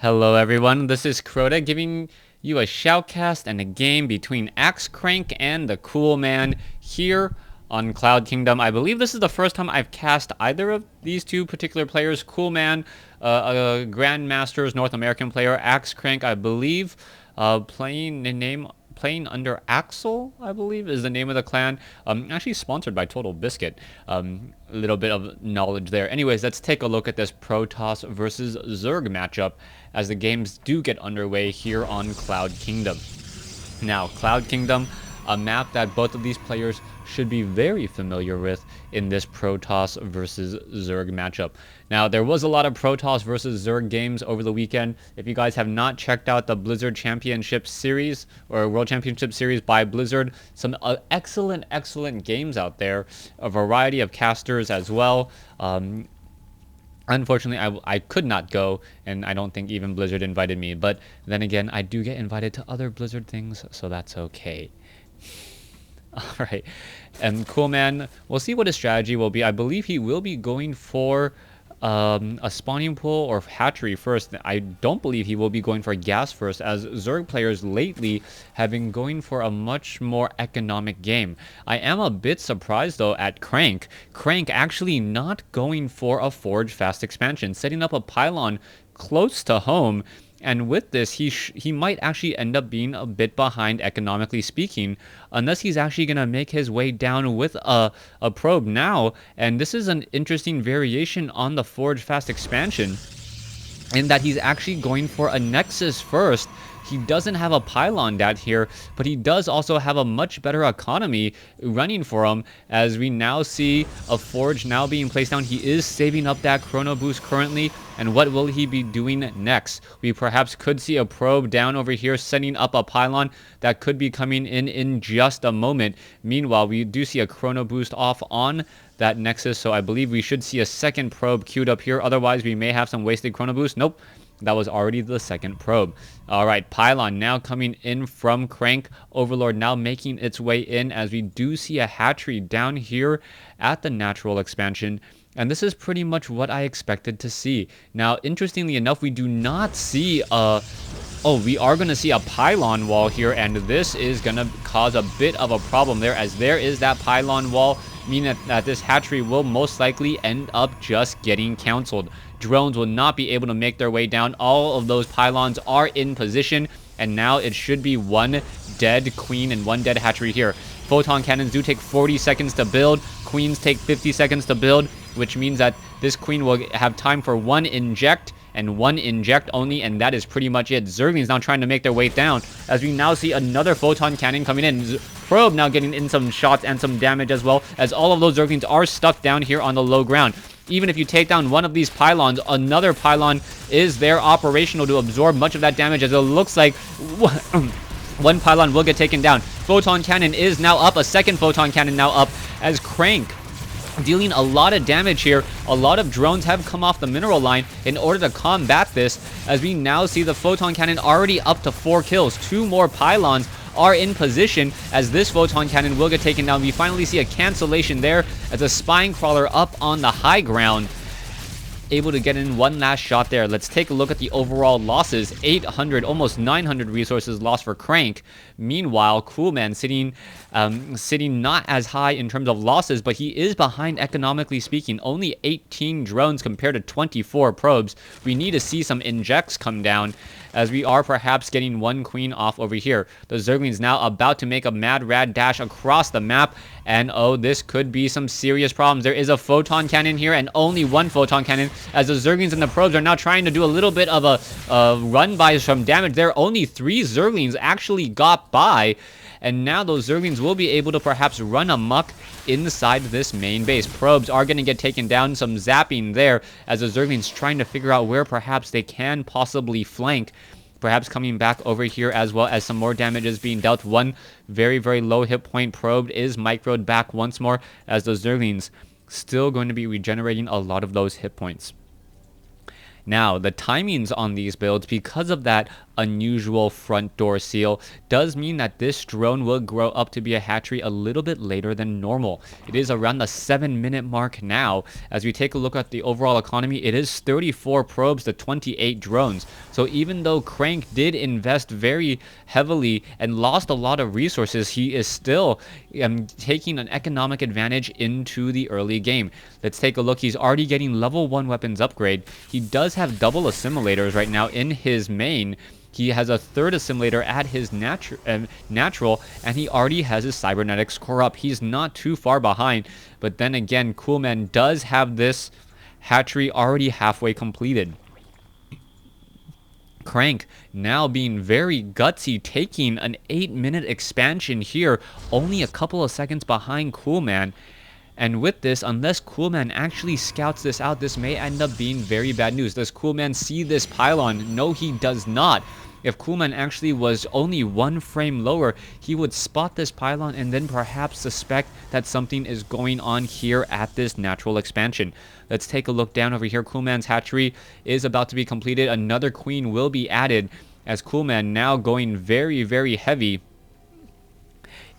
Hello everyone, this is Crota giving you a shoutcast and a game between AxCrank and TheCoolMan here on Cloud Kingdom. I believe this is the first time I've cast either of these two particular players. CoolMan, a Grandmasters North American player. AxCrank, I believe, playing under Axel, I believe, is the name of the clan. Actually sponsored by Total Biscuit. A little bit of knowledge there. Anyways, let's take a look at this Protoss versus Zerg matchup as the games do get underway here on Cloud Kingdom. Now, Cloud Kingdom, a map that both of these players should be very familiar with in this Protoss versus Zerg matchup. Now, there was a lot of Protoss versus Zerg games over the weekend. If you guys have not checked out the Blizzard Championship Series or World Championship Series by Blizzard, some excellent games out there, a variety of casters as well. Unfortunately, I could not go, and I don't think even Blizzard invited me. But then again, I do get invited to other Blizzard things, so that's okay. Alright, and CoolMan, we'll see what his strategy will be. I believe he will be going for a spawning pool or hatchery first. I don't believe he will be going for gas first, as Zerg players lately have been going for a much more economic game. I am a bit surprised though at Crank actually not going for a forge fast expansion, setting up a pylon close to home. And with this, he might actually end up being a bit behind economically speaking, unless he's actually going to make his way down with a probe now. And this is an interesting variation on the Forge Fast expansion, in that he's actually going for a Nexus first. He doesn't have a pylon down here, but he does also have a much better economy running for him, as we now see a forge now being placed down. He is saving up that chrono boost currently, and what will he be doing next? We perhaps could see a probe down over here setting up a pylon that could be coming in just a moment. Meanwhile, we do see a chrono boost off on that Nexus, so I believe we should see a second probe queued up here. Otherwise, we may have some wasted chrono boost. Nope. That was already the second probe. All right, pylon now coming in from Crank. Overlord now making its way in, as we do see a hatchery down here at the natural expansion. And this is pretty much what I expected to see. Now, interestingly enough, we do not see a... Oh, we are going to see a pylon wall here, and this is going to cause a bit of a problem there, as there is that pylon wall, meaning that this hatchery will most likely end up just getting canceled. Drones will not be able to make their way down. All of those pylons are in position, and now it should be one dead queen and one dead hatchery here. Photon cannons do take 40 seconds to build. Queens take 50 seconds to build, which means that this queen will have time for one inject and one inject only, and that is pretty much it. Zerglings now trying to make their way down, as we now see another photon cannon coming in. Probe now getting in some shots and some damage as well, as all of those Zerglings are stuck down here on the low ground. Even if you take down one of these pylons, another pylon is there operational to absorb much of that damage, as it looks like one pylon will get taken down. Photon cannon is now up, a second photon cannon now up, as Crank dealing a lot of damage here. A lot of drones have come off the mineral line in order to combat this, as we now see the photon cannon already up to 4 kills. 2 more pylons are in position, as this photon cannon will get taken down. We finally see a cancellation there, as a spine crawler up on the high ground able to get in one last shot there. Let's take a look at the overall losses. 800, almost 900 resources lost for Crank. Meanwhile, CoolMan sitting not as high in terms of losses, but he is behind economically speaking. Only 18 drones compared to 24 probes. We need to see some injects come down, as we are perhaps getting one queen off over here. The Zerglings now about to make a mad rad dash across the map, and oh, this could be some serious problems. There is a photon cannon here, and only one photon cannon, as the Zerglings and the probes are now trying to do a little bit of a run by some damage there. Only 3 Zerglings actually got by, and now those Zerglings will be able to perhaps run amok inside this main base. Probes are going to get taken down, some zapping there, as the Zerglings trying to figure out where perhaps they can possibly flank. Perhaps coming back over here, as well as some more damage is being dealt. One very low hit point probe is microed back once more, as those Zerglings still going to be regenerating a lot of those hit points. Now, the timings on these builds, because of that unusual front door seal does mean that this drone will grow up to be a hatchery a little bit later than normal. It is around the 7-minute mark now. As we take a look at the overall economy, it is 34 probes to 28 drones. So even though Crank did invest very heavily and lost a lot of resources, he is still taking an economic advantage into the early game. Let's take a look. He's already getting level 1 weapons upgrade. He does have double assimilators right now in his main. He has a third assimilator at his natural, and he already has his cybernetics core up. He's not too far behind, but then again, TheCoolMan does have this hatchery already halfway completed. Crank now being very gutsy, taking an 8-minute expansion here, only a couple of seconds behind TheCoolMan. And with this, unless TheCoolMan actually scouts this out, this may end up being very bad news. Does TheCoolMan see this pylon? No, he does not. If TheCoolMan actually was only 1 frame lower, he would spot this pylon and then perhaps suspect that something is going on here at this natural expansion. Let's take a look down over here. TheCoolMan's hatchery is about to be completed. Another queen will be added as TheCoolMan now going very, very heavy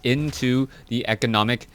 into the economic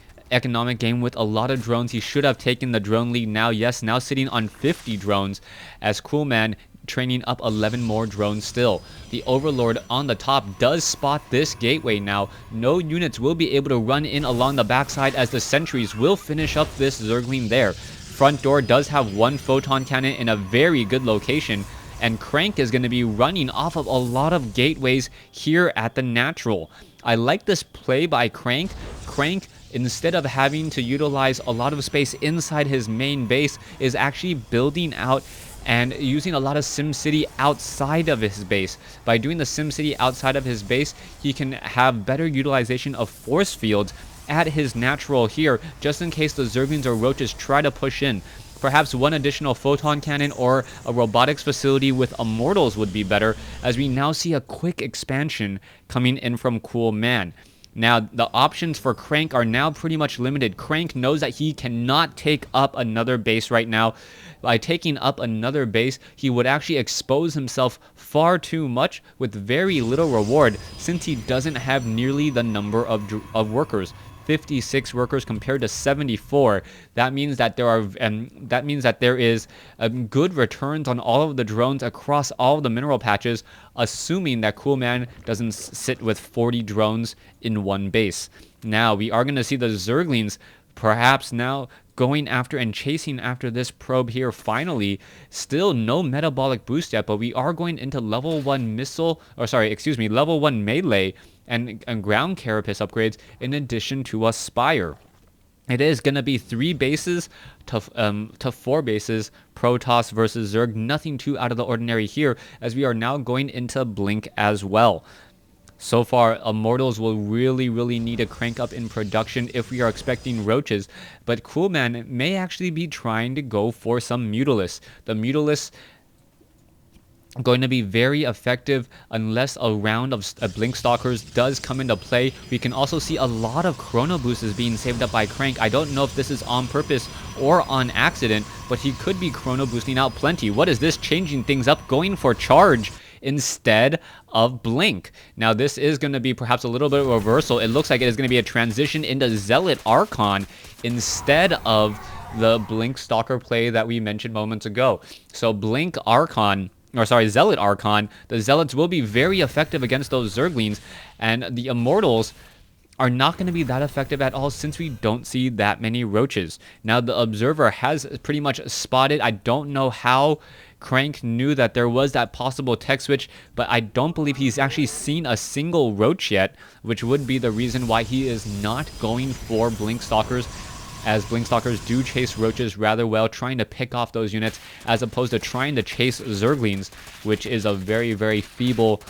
game with a lot of drones. He should have taken the drone lead now. Yes, now sitting on 50 drones as TheCoolMan training up 11 more drones still. The Overlord on the top does spot this gateway now. No units will be able to run in along the backside as the sentries will finish up this Zergling there. Front door does have 1 photon cannon in a very good location, and Crank is going to be running off of a lot of gateways here at the natural. I like this play by Crank. Crank, instead of having to utilize a lot of space inside his main base, is actually building out and using a lot of SimCity outside of his base. By doing the SimCity outside of his base, he can have better utilization of force fields at his natural here, just in case the Zerglings or Roaches try to push in. Perhaps 1 additional photon cannon or a robotics facility with immortals would be better, as we now see a quick expansion coming in from TheCoolMan. Now, the options for Crank are now pretty much limited. Crank knows that he cannot take up another base right now. By taking up another base, he would actually expose himself far too much with very little reward, since he doesn't have nearly the number of workers. 56 workers compared to 74. That means that there is good returns on all of the drones across all of the mineral patches, assuming that TheCoolMan doesn't sit with 40 drones in one base. Now we are going to see the Zerglings perhaps now going after and chasing after this probe here finally. Still no metabolic boost yet, but we are going into level 1 level 1 melee and ground carapace upgrades in addition to a spire. It is going to be 3 bases to 4 bases, Protoss versus Zerg. Nothing too out of the ordinary here, as we are now going into Blink as well. So far, Immortals will really need to crank up in production if we are expecting Roaches, but TheCoolMan may actually be trying to go for some Mutalisks. The Mutalisks going to be very effective unless a round of Blink Stalkers does come into play. We can also see a lot of Chrono Boosters being saved up by Crank. I don't know if this is on purpose or on accident, but he could be Chrono Boosting out plenty. What is this? Changing things up, going for Charge instead of Blink. Now this is going to be perhaps a little bit of a reversal. It looks like it is going to be a transition into Zealot Archon instead of the Blink Stalker play that we mentioned moments ago. So Zealot Archon, the Zealots will be very effective against those Zerglings, and the Immortals are not going to be that effective at all since we don't see that many Roaches. Now the Observer has pretty much spotted. I don't know how Crank knew that there was that possible tech switch, but I don't believe he's actually seen a single Roach yet, which would be the reason why he is not going for Blink Stalkers, as Blink Stalkers do chase Roaches rather well, trying to pick off those units as opposed to trying to chase Zerglings, which is a very feeble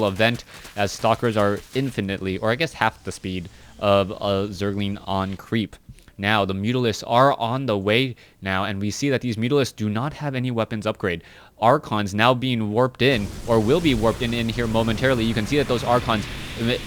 event, as Stalkers are infinitely, or I guess half the speed of a Zergling on creep. Now, the Mutalisks are on the way now, and we see that these Mutalisks do not have any weapons upgrade. Archons now being warped in, or will be warped in here momentarily. You can see that those Archons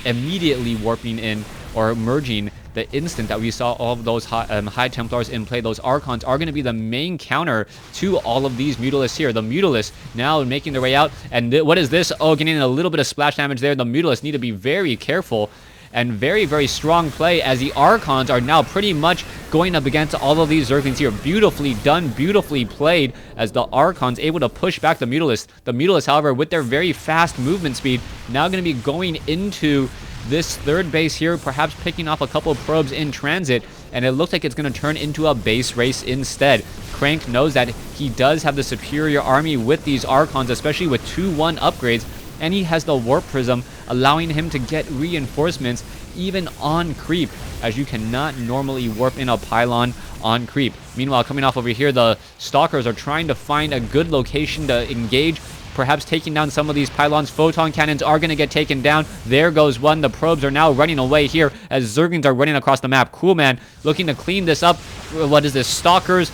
immediately warping in, or merging the instant that we saw all of those High Templars in play, those Archons are going to be the main counter to all of these Mutalisks here. The Mutalisks now making their way out. And what is this? Oh, getting a little bit of splash damage there. The Mutalisks need to be very careful. And very, very strong play as the Archons are now pretty much going up against all of these Zerglings here. Beautifully done, beautifully played as the Archons able to push back the Mutalisks. The Mutalisks, however, with their very fast movement speed, now going to be going into this third base here, perhaps picking off a couple of probes in transit, and it looks like it's going to turn into a base race instead. Crank knows that he does have the superior army with these Archons, especially with 2-1 upgrades, and he has the Warp Prism, allowing him to get reinforcements even on creep, as you cannot normally warp in a pylon on creep. Meanwhile, coming off over here, the Stalkers are trying to find a good location to engage, perhaps taking down some of these pylons. Photon cannons are going to get taken down. There goes one. The probes are now running away here as Zerglings are running across the map. Coolman looking to clean this up. What is this? Stalkers,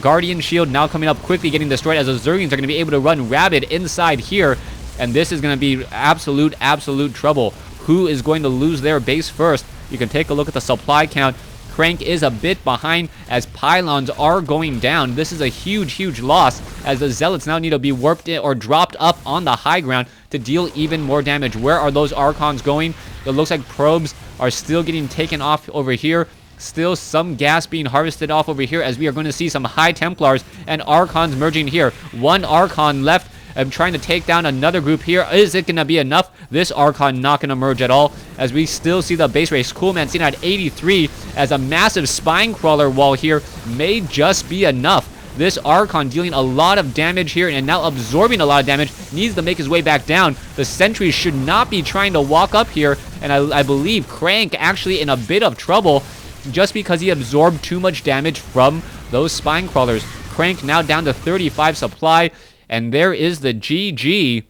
Guardian Shield now coming up quickly, getting destroyed as the Zerglings are going to be able to run rabid inside here. And this is going to be absolute trouble. Who is going to lose their base first? You can take a look at the supply count. Crank is a bit behind as pylons are going down. This is a huge loss as the Zealots now need to be warped in or dropped up on the high ground to deal even more damage. Where are those Archons going? It looks like probes are still getting taken off over here. Still some gas being harvested off over here as we are going to see some High Templars and Archons merging here. One Archon left. I'm trying to take down another group here. Is it going to be enough? This Archon not going to merge at all as we still see the base race. Coolman seen at 83 as a massive spine crawler wall here may just be enough. This Archon dealing a lot of damage here and now absorbing a lot of damage. Needs to make his way back down. The sentries should not be trying to walk up here. And I believe Crank actually in a bit of trouble just because he absorbed too much damage from those spine crawlers. Crank now down to 35 supply. And there is the GG.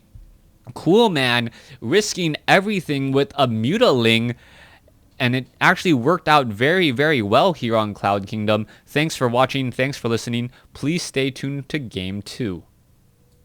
Coolman risking everything with a Mutaling. And it actually worked out very well here on Cloud Kingdom. Thanks for watching. Thanks for listening. Please stay tuned to Game 2.